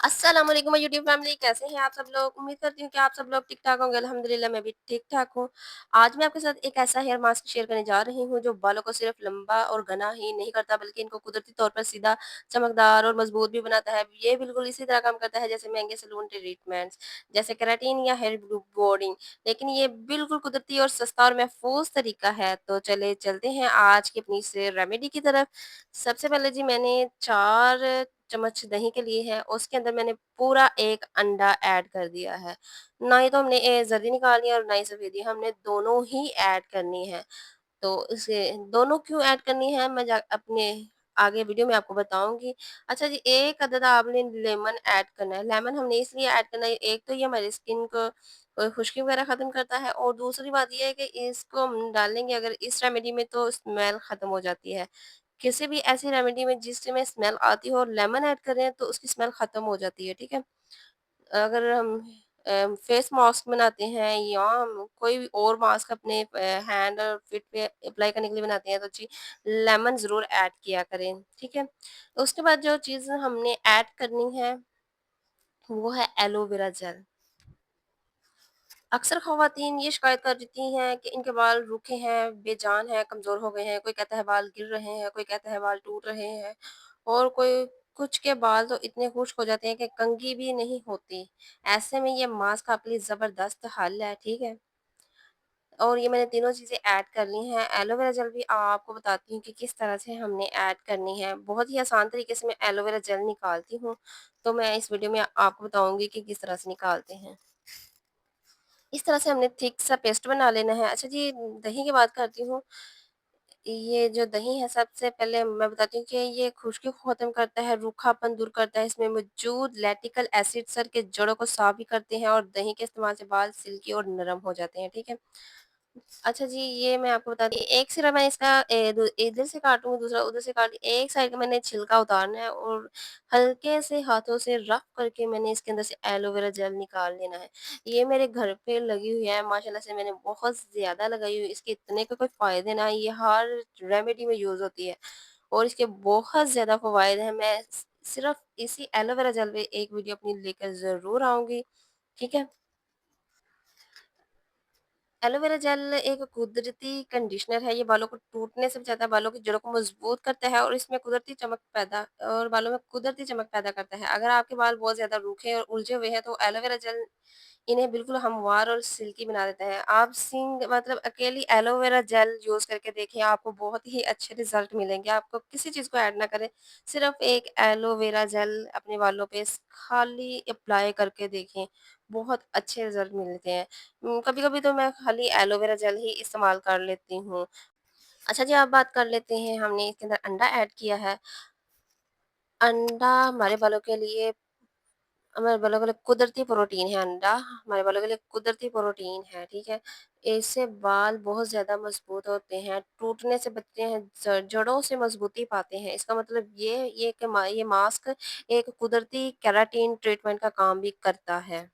अस्सलाम वालेकुम YouTube family, कैसे हैं आप सब लोग? उम्मीद करती हूँ कि आप सब लोग ठीक-ठाक होंगे। अल्हम्दुलिल्लाह मैं भी ठीक-ठाक हूँ। आज मैं आपके साथ एक ऐसा हेयर मास्क शेयर करने जा रही हूँ जो बालों को सिर्फ लंबा और घना ही नहीं करता बल्कि इनको कुदरती तौर पर सीधा, चमकदार और मजबूत भी बनाता है। ये बिल्कुल इसी तरह काम करता है जैसे महँगे सैलून ट्रीटमेंट्स, जैसे केराटिन या हेयर बोर्डिंग। लेकिन ये बिल्कुल कुदरती और सस्ता और महफूज तरीका है। तो चले चलते हैं आज की अपनी इस रेमेडी की तरफ। सबसे पहले जी मैंने 4 चम्मच दही के लिए है, उसके अंदर मैंने पूरा 1 अंडा ऐड कर दिया है। ना ही तो हमने जर्दी निकालनी है और ना ही सफ़ेदी, हमने दोनों ही ऐड करनी है। तो इसे दोनों क्यों ऐड करनी है मैं जा अपने आगे वीडियो में आपको बताऊँगी। अच्छा जी, 1 अदद आपने लेमन ऐड करना है। लेमन हमने इसलिए ऐड करना है, एक तो ये हमारी स्किन को खुश्की वगैरह ख़त्म करता है और दूसरी बात ये है कि इसको हम डालेंगे अगर इस रेमेडी में तो स्मेल ख़त्म हो जाती है। किसी भी ऐसी रेमेडी में जिसमें स्मेल आती हो और लेमन ऐड कर रहे हैं तो उसकी स्मेल ख़त्म हो जाती है, ठीक है? अगर हम फेस मास्क बनाते हैं या हम कोई भी और मास्क अपने हैंड और फीट पे अप्लाई करने के लिए बनाते हैं तो जी लेमन ज़रूर ऐड किया करें, ठीक है? उसके बाद जो चीज़ हमने ऐड करनी है वो है एलोवेरा जेल। अक्सर ख़वातीन ये शिकायत कर देती हैं कि इनके बाल रूखे हैं, बेजान हैं, कमज़ोर हो गए हैं, कोई कहता है बाल गिर रहे हैं, कोई कहता है बाल टूट रहे हैं और कोई कुछ के बाल तो इतने खुश्क हो जाते हैं कि कंघी भी नहीं होती। ऐसे में ये मास्क आपके लिए ज़बरदस्त हल है, ठीक है? और ये मैंने तीनों चीज़ें ऐड कर ली हैं। एलोवेरा जेल भी आपको बताती हूँ कि किस तरह से हमने ऐड करनी है। बहुत ही आसान तरीके से मैं एलोवेरा जेल निकालती हूँ, तो मैं इस वीडियो में आपको बताऊँगी कि किस तरह से निकालते हैं। इस तरह से हमने थिक सा पेस्ट बना लेना है। अच्छा जी, दही की बात करती हूँ। ये जो दही है सबसे पहले मैं बताती हूँ कि ये खुश्की को ख़त्म करता है, रूखापन दूर करता है, इसमें मौजूद लैक्टिक एसिड सर के जड़ों को साफ़ भी करते हैं और दही के इस्तेमाल से बाल सिल्की और नरम हो जाते हैं, ठीक है? अच्छा जी, ये मैं आपको बताती एक सिरा मैं इसका इधर से काटूँगी, दूसरा उधर से एक साइड का मैंने छिलका उतारना है और हल्के से हाथों से रफ़ करके मैंने इसके अंदर से एलोवेरा जेल निकाल लेना है। ये मेरे घर पे लगी हुई है, माशाल्लाह से मैंने बहुत ज़्यादा लगाई हुई है, इसके इतने के कोई फ़ायदे ना, ये हर रेमेडी में यूज़ होती है और इसके बहुत ज़्यादा फ़वाइद हैं। मैं सिर्फ़ इसी एलोवेरा जेल पे एक वीडियो अपनी लेकर ज़रूर आऊँगी, ठीक है? एलोवेरा जेल एक कुदरती कंडीशनर है, ये बालों को टूटने से बचाता है, बालों की जड़ों को मजबूत करता है और इसमें कुदरती चमक पैदा और बालों में कुदरती चमक पैदा करता है। अगर आपके बाल बहुत ज़्यादा रूखे और उलझे हुए हैं तो एलोवेरा जेल इन्हें बिल्कुल हमवार और सिल्की बना देता है। आप मतलब अकेली एलोवेरा जेल यूज़ करके देखिए, आपको बहुत ही अच्छे रिज़ल्ट मिलेंगे। आपको किसी चीज़ को ऐड ना करें, सिर्फ़ एक एलोवेरा जेल अपने बालों पे खाली अप्लाई करके देखें, बहुत अच्छे रिज़ल्ट मिलते हैं। कभी-कभी तो मैं खाली एलोवेरा जेल ही इस्तेमाल कर लेती हूँ। अच्छा जी, अब बात कर लेते हैं, हमने इसके अंदर अंडा ऐड किया है। अंडा हमारे बालों के लिए कुदरती प्रोटीन है अंडा, हमारे बालों के लिए कुदरती प्रोटीन है, ठीक है? इससे बाल बहुत ज़्यादा मज़बूत होते हैं, टूटने से बचते हैं, जड़ों से मज़बूती पाते हैं। इसका मतलब ये मास्क एक कुदरती केराटिन ट्रीटमेंट का काम भी करता है।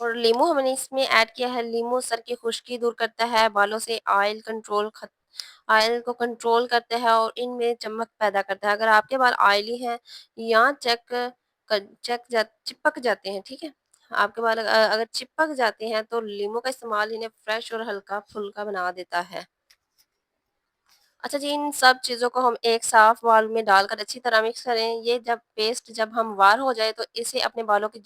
और लीमू हमने इसमें ऐड किया है, लीमू सर की खुश्की दूर करता है, बालों से ऑयल को कंट्रोल करता है और इनमें चमक पैदा करता है। अगर आपके बाल ऑयली हैं या चिपक जाते हैं, ठीक है? आपके बाल अगर चिपक जाते हैं तो लीमू का इस्तेमाल इन्हें फ्रेश और हल्का-फुल्का बना देता है। अच्छा जी, इन सब चीज़ों को हम एक साफ बाउल में डालकर अच्छी तरह मिक्स करें। ये जब हमवार हो जाए तो इसे अपने बालों की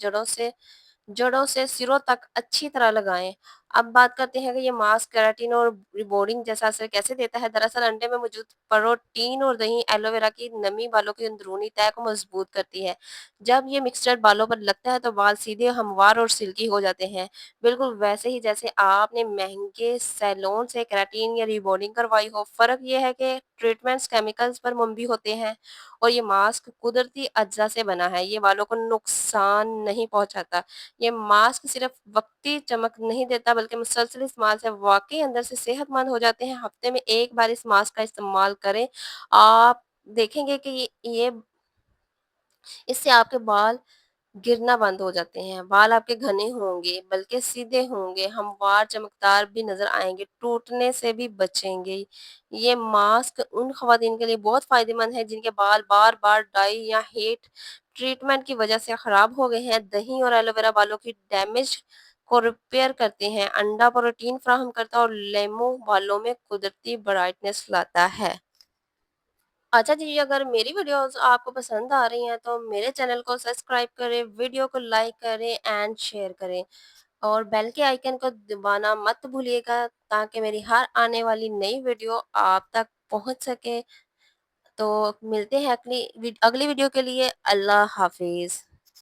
जड़ों से सिरों तक अच्छी तरह लगाएँ। अब बात करते हैं कि ये मास्क केराटिन और रिबॉन्डिंग जैसा असर कैसे देता है। दरअसल अंडे में मौजूद प्रोटीन और दही एलोवेरा की नमी बालों की अंदरूनी तह को मजबूत करती है। जब ये मिक्सचर बालों पर लगता है तो बाल सीधे हमवार और सिल्की हो जाते हैं। बिल्कुल वैसे ही जैसे आपने महँगे सैलून से केराटिन या रिबॉन्डिंग करवाई हो। फ़र्क ये है कि ट्रीटमेंट्स केमिकल्स पर मुमवी होते हैं और ये मास्क कुदरती अज्जा से बना है। ये बालों को नुकसान नहीं पहुँचाता। ये मास्क सिर्फ वक़्ती चमक नहीं देता बल्कि मुसलसल इस्तेमाल से वाक़ई अंदर से सेहतमंद हो जाते हैं। हफ़्ते में 1 बार इस मास्क का इस्तेमाल करें। आप देखेंगे कि ये इससे आपके बाल गिरना बंद हो जाते हैं, बाल आपके घने होंगे, बल्कि सीधे होंगे, हमवार, चमकदार भी नज़र आएँगे, टूटने से भी बचेंगे। ये मास्क उन ख़वातीन के लिए बहुत फ़ायदेमंद है जिनके बाल बार-बार डाई या हीट ट्रीटमेंट की वज़ह से ख़राब हो गए हैं। दही और एलोवेरा बालों की डैमेज को रिपेयर करते हैं, अंडा प्रोटीन फ़राहम करता है और लेमू बालों में कुदरती ब्राइटनेस लाता है। अच्छा जी, अगर मेरी वीडियोस आपको पसंद आ रही हैं तो मेरे चैनल को सब्सक्राइब करें, वीडियो को लाइक करें एंड शेयर करें और बेल के आइकन को दबाना मत भूलिएगा ताकि मेरी हर आने वाली नई वीडियो आप तक पहुंच सके। तो मिलते हैं अगली वीडियो के लिए। अल्लाह हाफ़िज़।